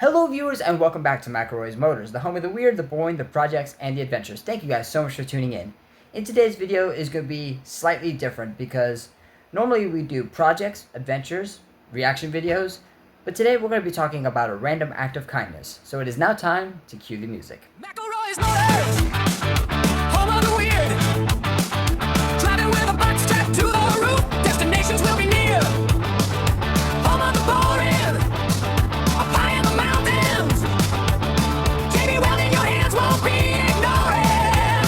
Hello viewers and welcome back to McElroy's Motors, the home of the weird, the boring, the projects, and the adventures. Thank you guys so much for tuning in. In today's video is going to be slightly different because normally we do projects, adventures, reaction videos, but today we're going to be talking about a random act of kindness. So it is now time to cue the music. McElroy's Motors, home of the weird. Driving with a box strapped to the roof, destinations will be near. Home of the boring, a pie in the mountains. JB Weld in your hands won't be ignoring.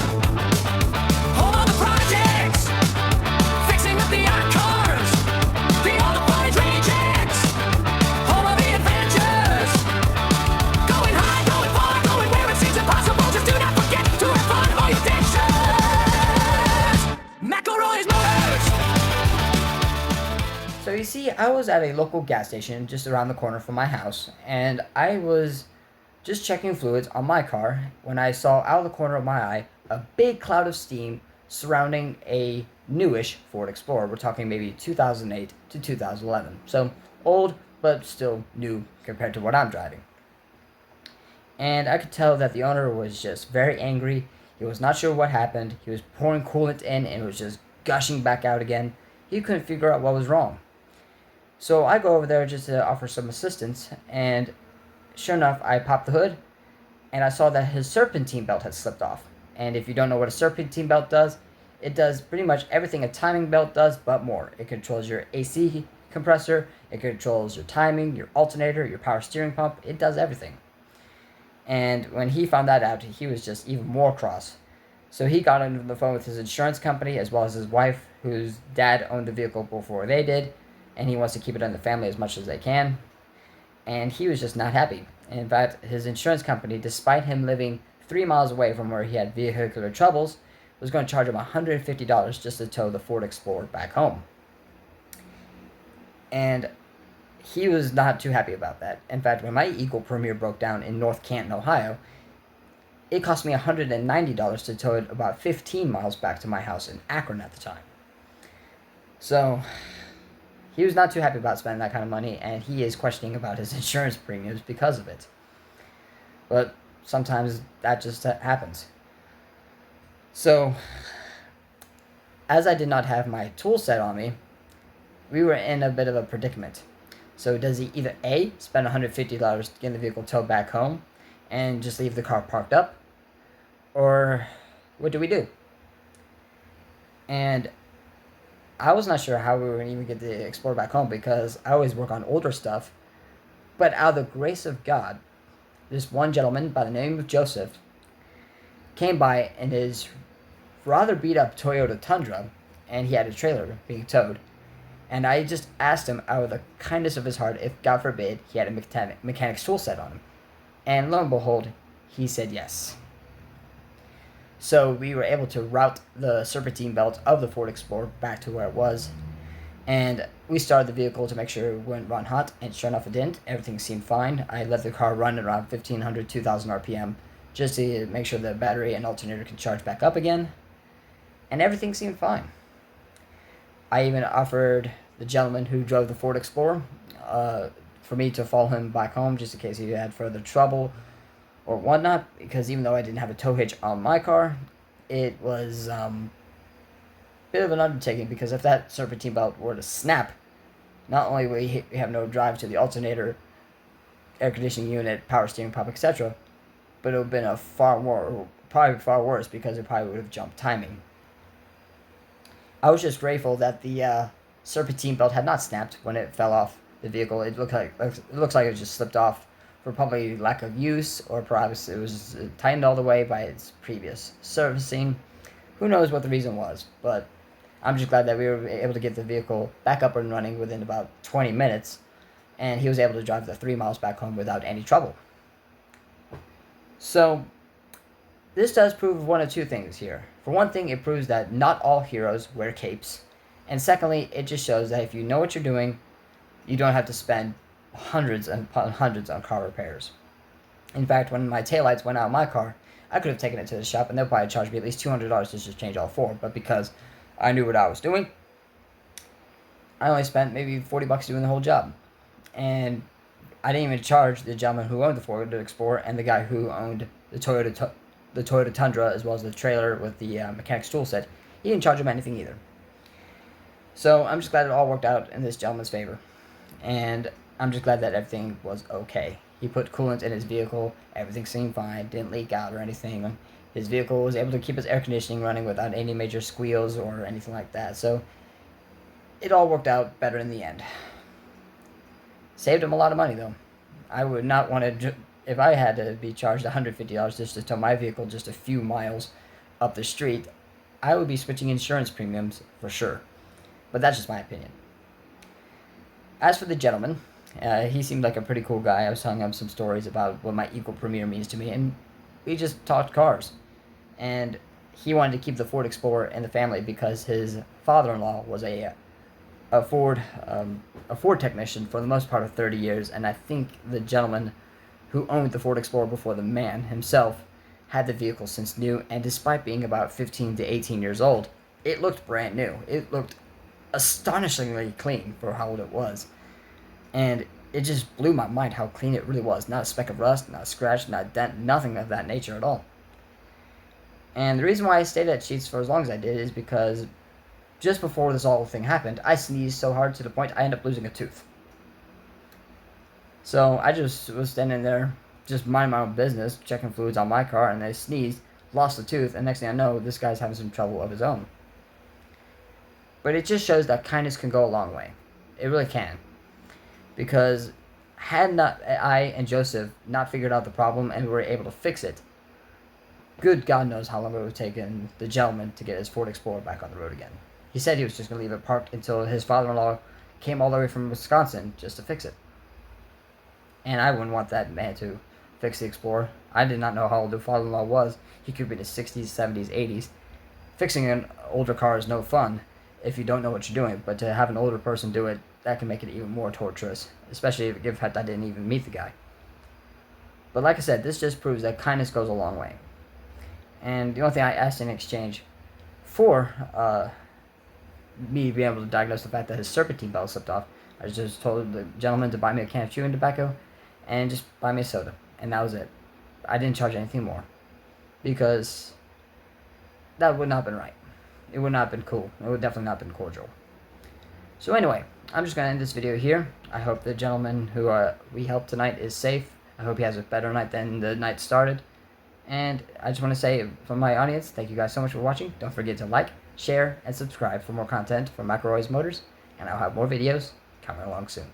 Home of the projects, fixing up the art cars, the all the parties rejects. Home of the adventures, going high, going far, going where it seems impossible. Just do not forget to have fun of all your adventures. McElroy's Motors. So you see, I was at a local gas station just around the corner from my house, and I was just checking fluids on my car when I saw out of the corner of my eye a big cloud of steam surrounding a newish Ford Explorer. We're talking maybe 2008 to 2011. So old, but still new compared to what I'm driving. And I could tell that the owner was just very angry. He was not sure what happened. He was pouring coolant in and it was just gushing back out again. He couldn't figure out what was wrong. So I go over there just to offer some assistance, and sure enough, I popped the hood, and I saw that his serpentine belt had slipped off. And if you don't know what a serpentine belt does, it does pretty much everything a timing belt does, but more. It controls your AC compressor, it controls your timing, your alternator, your power steering pump. It does everything. And when he found that out, he was just even more cross. So he got on the phone with his insurance company, as well as his wife, whose dad owned the vehicle before they did, and he wants to keep it in the family as much as they can. And he was just not happy. In fact, his insurance company, despite him living 3 miles away from where he had vehicular troubles, was going to charge him $150 just to tow the Ford Explorer back home. And he was not too happy about that. In fact, when my Eagle Premier broke down in North Canton, Ohio, it cost me $190 to tow it about 15 miles back to my house in Akron at the time. So he was not too happy about spending that kind of money, and he is questioning about his insurance premiums because of it. But sometimes that just happens. So, as I did not have my tool set on me, we were in a bit of a predicament. So does he either A, spend $150 to get the vehicle towed back home and just leave the car parked up, or what do we do? And I was not sure how we were going to even get the Explorer back home because I always work on older stuff. But out of the grace of God, this one gentleman by the name of Joseph came by in his rather beat up Toyota Tundra, and he had a trailer being towed. And I just asked him out of the kindness of his heart if, God forbid, he had a mechanic's tool set on him. And lo and behold, he said yes. So we were able to route the serpentine belt of the Ford Explorer back to where it was. And we started the vehicle to make sure it wouldn't run hot, and sure enough it didn't. Everything seemed fine. I let the car run at around 1500, 2000 RPM just to make sure the battery and alternator can charge back up again. And everything seemed fine. I even offered the gentleman who drove the Ford Explorer for me to follow him back home just in case he had further trouble or whatnot, because even though I didn't have a tow hitch on my car, it was a bit of an undertaking, because if that serpentine belt were to snap, not only would we have no drive to the alternator, air conditioning unit, power steering pump, etc., but it would have been probably far worse, because it probably would have jumped timing. I was just grateful that the serpentine belt had not snapped when it fell off the vehicle. It looks like it just slipped off for probably lack of use, or perhaps it was tightened all the way by its previous servicing. Who knows what the reason was, but I'm just glad that we were able to get the vehicle back up and running within about 20 minutes, and he was able to drive the 3 miles back home without any trouble. So, this does prove one of two things here. For one thing, it proves that not all heroes wear capes, and secondly, it just shows that if you know what you're doing, you don't have to spend hundreds and hundreds on car repairs. In fact, when my taillights went out of my car, I could have taken it to the shop and they'll probably charge me at least $200 to just change all four. But because I knew what I was doing, I only spent maybe $40 doing the whole job. And I didn't even charge the gentleman who owned the Ford Explorer and the guy who owned the Toyota Tundra, as well as the trailer with the mechanic's tool set. He didn't charge him anything either. So I'm just glad it all worked out in this gentleman's favor. And I'm just glad that everything was okay. He put coolant in his vehicle. Everything seemed fine. Didn't leak out or anything. His vehicle was able to keep his air conditioning running without any major squeals or anything like that. So it all worked out better in the end. Saved him a lot of money, though. I would not want to... If I had to be charged $150 just to tow my vehicle just a few miles up the street, I would be switching insurance premiums for sure. But that's just my opinion. As for the gentleman, he seemed like a pretty cool guy. I was telling him some stories about what my Eagle Premier means to me, and we just talked cars. And he wanted to keep the Ford Explorer in the family because his father-in-law was a Ford technician for the most part of 30 years, and I think the gentleman who owned the Ford Explorer before the man himself had the vehicle since new, and despite being about 15 to 18 years old, it looked brand new. It looked astonishingly clean for how old it was. And it just blew my mind how clean it really was. Not a speck of rust, not a scratch, not a dent, nothing of that nature at all. And the reason why I stayed at Sheetz for as long as I did is because just before this whole thing happened, I sneezed so hard to the point I ended up losing a tooth. So I just was standing there, just minding my own business, checking fluids on my car, and I sneezed, lost the tooth, and next thing I know, this guy's having some trouble of his own. But it just shows that kindness can go a long way. It really can. Because had not I and Joseph not figured out the problem and were able to fix it, good God knows how long it would have taken the gentleman to get his Ford Explorer back on the road again. He said he was just going to leave it parked until his father-in-law came all the way from Wisconsin just to fix it. And I wouldn't want that man to fix the Explorer. I did not know how old the father-in-law was. He could be in his 60s, 70s, 80s. Fixing an older car is no fun if you don't know what you're doing, but to have an older person do it, that can make it even more torturous, especially if given the fact I didn't even meet the guy. But like I said, this just proves that kindness goes a long way. And the only thing I asked in exchange for me being able to diagnose the fact that his serpentine belt slipped off, I just told the gentleman to buy me a can of chewing tobacco and just buy me a soda. And that was it. I didn't charge anything more. Because that would not have been right. It would not have been cool. It would definitely not have been cordial. So anyway, I'm just going to end this video here. I hope the gentleman who we helped tonight is safe. I hope he has a better night than the night started. And I just want to say from my audience, thank you guys so much for watching. Don't forget to like, share, and subscribe for more content from McElroy's Motors. And I'll have more videos coming along soon.